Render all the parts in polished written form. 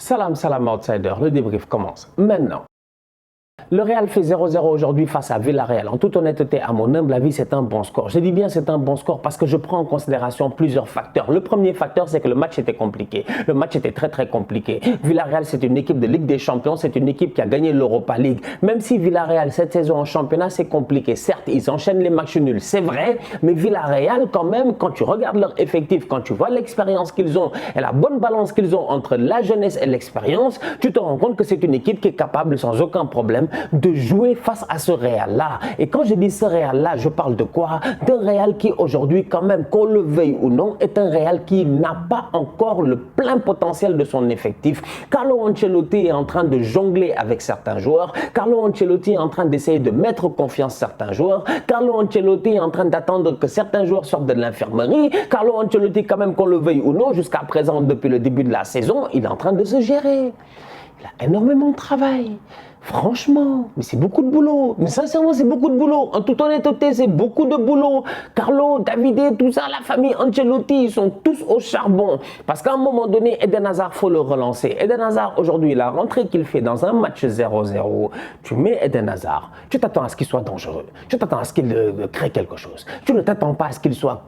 Salam, salam outsider, le débrief commence maintenant. Le Real fait 0-0 aujourd'hui face à Villarreal. En toute honnêteté, à mon humble avis, c'est un bon score. Je dis bien c'est un bon score parce que je prends en considération plusieurs facteurs. Le premier facteur, c'est que le match était compliqué. Le match était très compliqué. Villarreal, c'est une équipe de Ligue des Champions. C'est une équipe qui a gagné l'Europa League. Même si Villarreal, cette saison en championnat, c'est compliqué. Certes, ils enchaînent les matchs nuls, c'est vrai. Mais Villarreal, quand même, quand tu regardes leur effectif, quand tu vois l'expérience qu'ils ont et la bonne balance qu'ils ont entre la jeunesse et l'expérience, tu te rends compte que c'est une équipe qui est capable, sans aucun problème, de jouer face à ce Real-là. Et quand je dis ce Real-là, je parle de quoi? D'un Real qui aujourd'hui, quand même, qu'on le veuille ou non, est un Real qui n'a pas encore le plein potentiel de son effectif. Carlo Ancelotti est en train de jongler avec certains joueurs. Carlo Ancelotti est en train d'essayer de mettre confiance certains joueurs. Carlo Ancelotti est en train d'attendre que certains joueurs sortent de l'infirmerie. Carlo Ancelotti, quand même, qu'on le veuille ou non, jusqu'à présent, depuis le début de la saison, il est en train de se gérer. Il a énormément de travail. Franchement, mais c'est beaucoup de boulot. Mais sincèrement, c'est beaucoup de boulot. En toute honnêteté, c'est beaucoup de boulot. Carlo, Davide, tout ça, la famille Ancelotti, ils sont tous au charbon. Parce qu'à un moment donné, Eden Hazard, faut le relancer. Eden Hazard, aujourd'hui, la rentrée qu'il fait dans un match 0-0, tu mets Eden Hazard, tu t'attends à ce qu'il soit dangereux. Tu t'attends à ce qu'il crée quelque chose. Tu ne t'attends pas à ce qu'il soit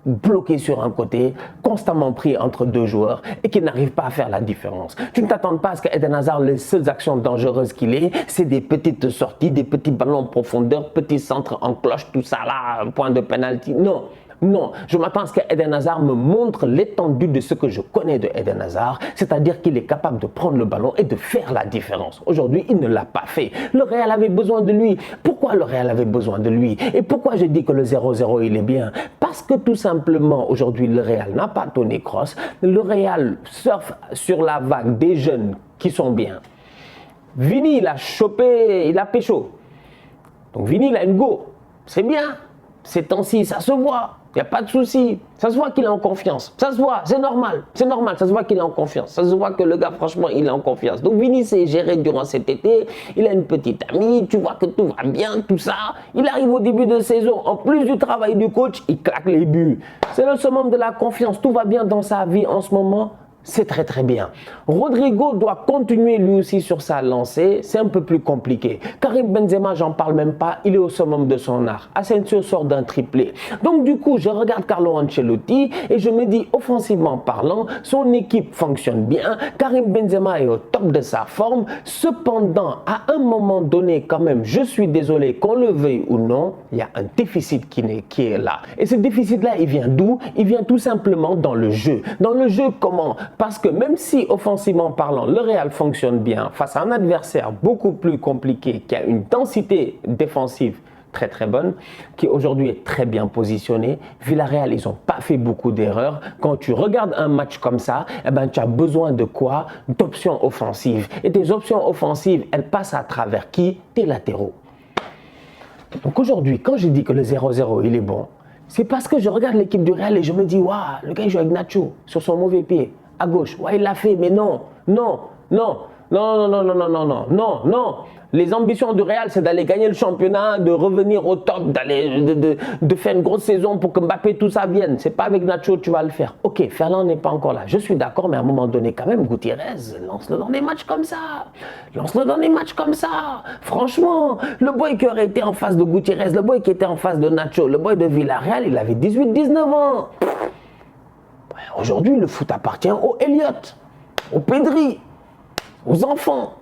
bloqué sur un côté, constamment pris entre deux joueurs et qui n'arrive pas à faire la différence. Tu ne t'attends pas à ce qu'Eden Hazard, les seules actions dangereuses qu'il ait, c'est des petites sorties, des petits ballons en profondeur, petits centres en cloche, tout ça là, point de penalty. Non. Non, je m'attends à ce qu'Eden Hazard me montre l'étendue de ce que je connais de Eden Hazard, c'est-à-dire qu'il est capable de prendre le ballon et de faire la différence. Aujourd'hui, il ne l'a pas fait. Le Real avait besoin de lui. Pourquoi le Real avait besoin de lui? Et pourquoi je dis que le 0-0, il est bien? Parce que tout simplement, aujourd'hui, le Real n'a pas Toni Kroos. Le Real surfe sur la vague des jeunes qui sont bien. Vini, il a chopé, il a pécho. Donc Vini, il a une go. C'est bien. Ces temps-ci, ça se voit. Il n'y a pas de souci. Ça se voit qu'il est en confiance. Ça se voit, c'est normal. C'est normal, ça se voit qu'il est en confiance. Ça se voit que le gars, franchement, il est en confiance. Donc Vini s'est géré durant cet été. Il a une petite amie. Tu vois que tout va bien, tout ça. Il arrive au début de saison. En plus du travail du coach, il claque les buts. C'est le summum de la confiance. Tout va bien dans sa vie en ce moment. C'est très bien. Rodrigo doit continuer lui aussi sur sa lancée. C'est un peu plus compliqué. Karim Benzema, j'en parle même pas. Il est au summum de son art. Asensio sort d'un triplé. Donc du coup, je regarde Carlo Ancelotti et je me dis, offensivement parlant, son équipe fonctionne bien. Karim Benzema est au top de sa forme. Cependant, à un moment donné, quand même, je suis désolé, qu'on le veuille ou non, il y a un déficit qui est là. Et ce déficit-là, il vient d'où? Il vient tout simplement dans le jeu. Dans le jeu, comment? Parce que même si offensivement parlant, le Real fonctionne bien face à un adversaire beaucoup plus compliqué qui a une densité défensive très bonne, qui aujourd'hui est très bien positionné. Villarreal, ils n'ont pas fait beaucoup d'erreurs. Quand tu regardes un match comme ça, eh ben, tu as besoin de quoi? D'options offensives. Et tes options offensives, elles passent à travers qui? Tes latéraux. Donc aujourd'hui, quand je dis que le 0-0, il est bon, c'est parce que je regarde l'équipe du Real et je me dis, waouh, le gars il joue avec Nacho sur son mauvais pied. À gauche, ouais, il l'a fait, mais non. Les ambitions du Real, c'est d'aller gagner le championnat, de revenir au top, de faire une grosse saison pour que Mbappé, tout ça vienne. C'est pas avec Nacho que tu vas le faire. Ok, Ferland n'est pas encore là. Je suis d'accord, mais à un moment donné, quand même, Gutiérrez, lance-le dans des matchs comme ça. Lance-le dans des matchs comme ça. Franchement, le boy qui aurait été en face de Gutiérrez, le boy qui était en face de Nacho, le boy de Villarreal, il avait 18-19 ans. Aujourd'hui, le foot appartient aux Elliott, aux Pedri, aux enfants.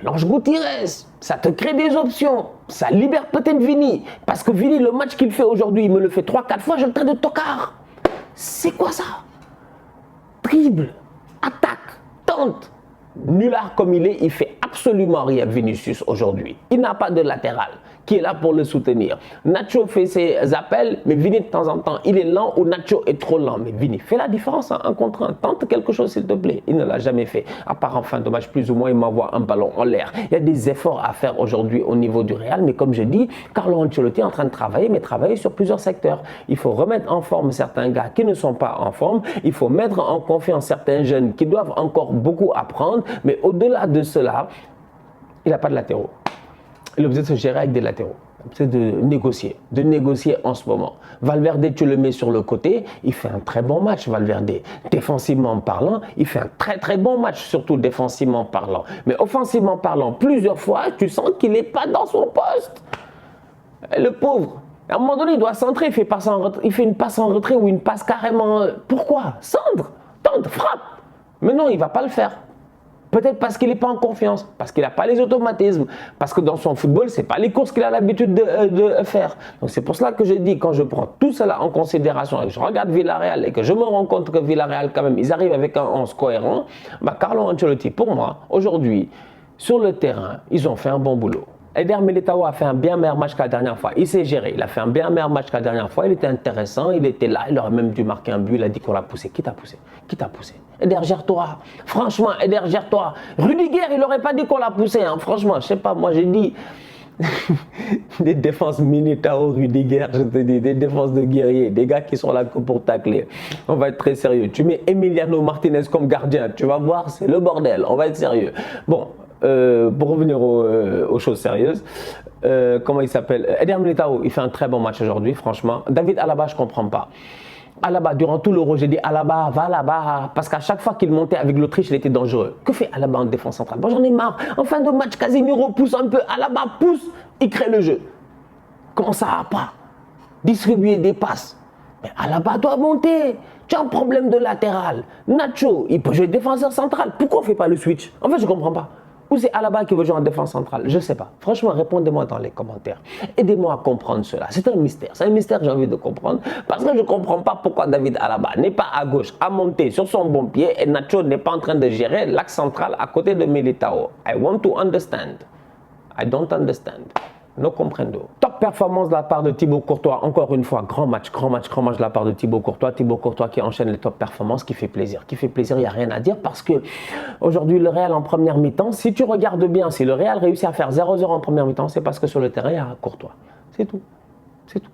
L'Ange Gutiérrez, ça te crée des options. Ça libère peut-être Vini. Parce que Vini, le match qu'il fait aujourd'hui, il me le fait 3-4 fois, je le traite de tocard. C'est quoi ça? Dribble, attaque, tente. Nulard comme il est, il fait absolument rien Vinicius aujourd'hui. Il n'a pas de latéral qui est là pour le soutenir. Nacho fait ses appels, mais Vini de temps en temps, il est lent ou Nacho est trop lent. Mais Vini, fais la différence, hein, un contre un. Tente quelque chose s'il te plaît. Il ne l'a jamais fait. À part en fin de match, plus ou moins, il m'envoie un ballon en l'air. Il y a des efforts à faire aujourd'hui au niveau du Real, mais comme je dis, Carlo Ancelotti est en train de travailler, mais travailler sur plusieurs secteurs. Il faut remettre en forme certains gars qui ne sont pas en forme. Il faut mettre en confiance certains jeunes qui doivent encore beaucoup apprendre. Mais au-delà de cela, il n'a pas de latéraux. Il est obligé de se gérer avec des latéraux. c'est de négocier en ce moment. Valverde, tu le mets sur le côté, il fait un très bon match, Valverde. Défensivement parlant, il fait un très bon match, surtout défensivement parlant. Mais offensivement parlant, plusieurs fois, tu sens qu'il n'est pas dans son poste. Et le pauvre, à un moment donné, il doit centrer, il fait une passe en retrait ou une passe carrément. Pourquoi? Centre, tente, frappe. Mais non, il ne va pas le faire. Peut-être parce qu'il n'est pas en confiance, parce qu'il n'a pas les automatismes, parce que dans son football, ce n'est pas les courses qu'il a l'habitude de faire. Donc c'est pour cela que je dis, quand je prends tout cela en considération et que je regarde Villarreal et que je me rends compte que Villarreal, quand même, ils arrivent avec un 11 cohérent, Carlo Ancelotti, pour moi, aujourd'hui, sur le terrain, ils ont fait un bon boulot. Eder Militao a fait un bien meilleur match que la dernière fois. Il s'est géré, il a fait un bien meilleur match que la dernière fois. Il était intéressant, il était là, il aurait même dû marquer un but. Il a dit qu'on l'a poussé. Qui t'a poussé? Qui t'a poussé? Eder, gère-toi. Franchement, Eder, gère-toi. Rudiger, il n'aurait pas dit qu'on l'a poussé. Hein. Franchement, je sais pas, moi j'ai dit. Des défenses Militao, Rudiger, je te dis, des défenses de guerriers, des gars qui sont là que pour tacler. On va être très sérieux. Tu mets Emiliano Martinez comme gardien, tu vas voir, c'est le bordel. On va être sérieux. Bon. Pour revenir aux choses sérieuses, comment il s'appelle? Eder Militao, il fait un très bon match aujourd'hui, franchement. David Alaba, je ne comprends pas. Alaba, durant tout l'Euro, j'ai dit Alaba, va là-bas. Parce qu'à chaque fois qu'il montait avec l'Autriche, il était dangereux. Que fait Alaba en défense centrale? Bon, j'en ai marre. En fin de match, Casemiro pousse un peu. Alaba pousse, il crée le jeu. Comment ça va pas? Distribuer des passes. Mais Alaba doit monter. Tu as un problème de latéral. Nacho, il peut jouer défenseur central. Pourquoi on ne fait pas le switch? En fait, je ne comprends pas. Ou c'est Alaba qui veut jouer en défense centrale? Je ne sais pas. Franchement, répondez-moi dans les commentaires. Aidez-moi à comprendre cela. C'est un mystère. C'est un mystère que j'ai envie de comprendre. Parce que je ne comprends pas pourquoi David Alaba n'est pas à gauche, à monter sur son bon pied et Nacho n'est pas en train de gérer l'axe central à côté de Militao. I want to understand. I don't understand. No comprendo. Top performance de la part de Thibaut Courtois. Encore une fois, grand match de la part de Thibaut Courtois. Thibaut Courtois qui enchaîne les top performances, qui fait plaisir. Il n'y a rien à dire parce que aujourd'hui, le Real en première mi-temps, si tu regardes bien, si le Real réussit à faire 0-0 en première mi-temps, c'est parce que sur le terrain, il y a Courtois. C'est tout. C'est tout.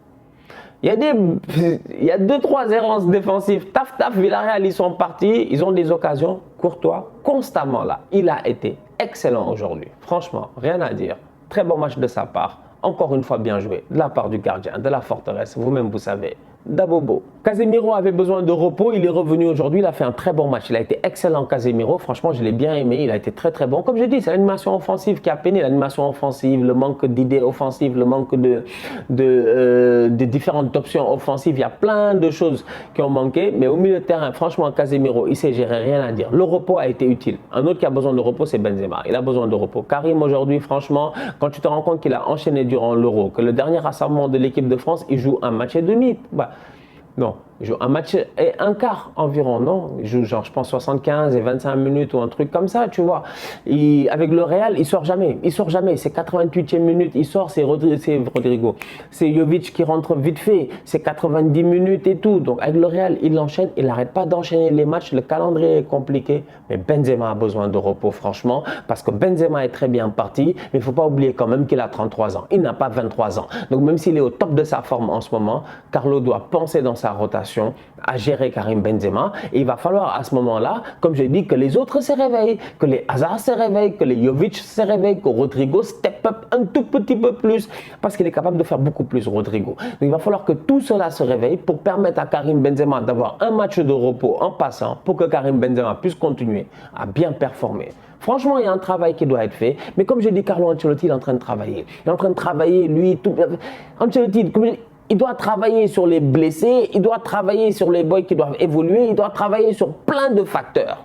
Il y a 2-3 errances défensives. Taf, Villarreal, ils sont partis. Ils ont des occasions. Courtois, constamment là. Il a été excellent aujourd'hui. Franchement, rien à dire. Très bon match de sa part. Encore une fois, bien joué. De la part du gardien, de la forteresse. Vous-même, vous savez. Dabobo. Casemiro avait besoin de repos, il est revenu aujourd'hui, il a fait un très bon match, il a été excellent Casemiro, franchement je l'ai bien aimé, il a été très bon. Comme je dis, c'est l'animation offensive qui a peiné, l'animation offensive, le manque d'idées offensives, le manque de différentes options offensives, il y a plein de choses qui ont manqué, mais au milieu de terrain, franchement Casemiro, il s'est géré, rien à dire. Le repos a été utile. Un autre qui a besoin de repos, c'est Benzema, il a besoin de repos. Karim aujourd'hui, franchement, quand tu te rends compte qu'il a enchaîné durant l'Euro, que le dernier rassemblement de l'équipe de France, il joue un match et demi, non, il joue un match et un quart environ, non? Il joue genre, je pense, 75 et 25 minutes ou un truc comme ça, tu vois. Avec le Real, il sort jamais. C'est 88e minute, il sort, c'est Rodrigo. C'est Jovic qui rentre vite fait, c'est 90 minutes et tout. Donc avec le Real, il enchaîne, il n'arrête pas d'enchaîner les matchs, le calendrier est compliqué. Mais Benzema a besoin de repos, franchement, parce que Benzema est très bien parti, mais il ne faut pas oublier quand même qu'il a 33 ans. Il n'a pas 23 ans. Donc même s'il est au top de sa forme en ce moment, Carlo doit penser dans sa rotation à gérer Karim Benzema et il va falloir à ce moment-là, comme je dis, que les autres se réveillent, que les Hazard se réveillent, que les Jovic se réveillent, que Rodrigo step up un tout petit peu plus parce qu'il est capable de faire beaucoup plus Rodrigo. Donc il va falloir que tout cela se réveille pour permettre à Karim Benzema d'avoir un match de repos en passant pour que Karim Benzema puisse continuer à bien performer. Franchement, il y a un travail qui doit être fait. Mais comme je dis, Carlo Ancelotti, il est en train de travailler. Il est en train de travailler, lui, tout. Ancelotti, comme je dis, il doit travailler sur les blessés, il doit travailler sur les boys qui doivent évoluer, il doit travailler sur plein de facteurs.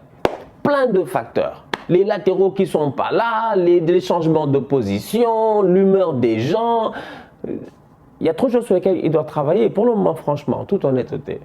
Les latéraux qui ne sont pas là, les changements de position, l'humeur des gens. Il y a trop de choses sur lesquelles il doit travailler. Et pour le moment, franchement, en toute honnêteté,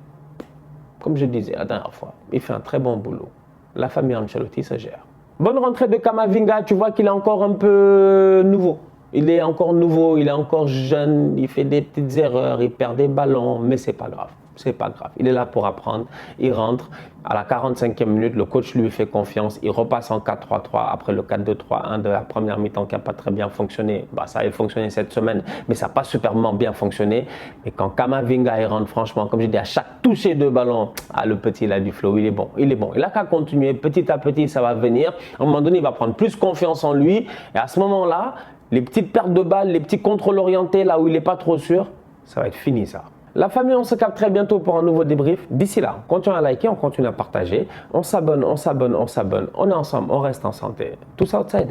comme je disais la dernière fois, il fait un très bon boulot. La famille Ancelotti se gère. Bonne rentrée de Camavinga, tu vois qu'il est encore un peu nouveau. Il est encore nouveau, il est encore jeune, il fait des petites erreurs, il perd des ballons, mais c'est pas grave. C'est pas grave. Il est là pour apprendre. Il rentre à la 45e minute, le coach lui fait confiance. Il repasse en 4-3-3 après le 4-2-3-1 de la première mi-temps qui n'a pas très bien fonctionné. Ça a fonctionné cette semaine, mais ça n'a pas superment bien fonctionné. Mais quand Camavinga il rentre, franchement, comme je dis, à chaque toucher de ballon, le petit il a du flow, il est bon. Il n'a qu'à continuer. Petit à petit, ça va venir. À un moment donné, il va prendre plus confiance en lui. Et à ce moment-là, les petites pertes de balles, les petits contrôles orientés là où il n'est pas trop sûr, ça va être fini ça. La famille, on se capte très bientôt pour un nouveau débrief. D'ici là, on continue à liker, on continue à partager, on s'abonne, on s'abonne, on s'abonne. On est ensemble, on reste en santé. Tous outsiders.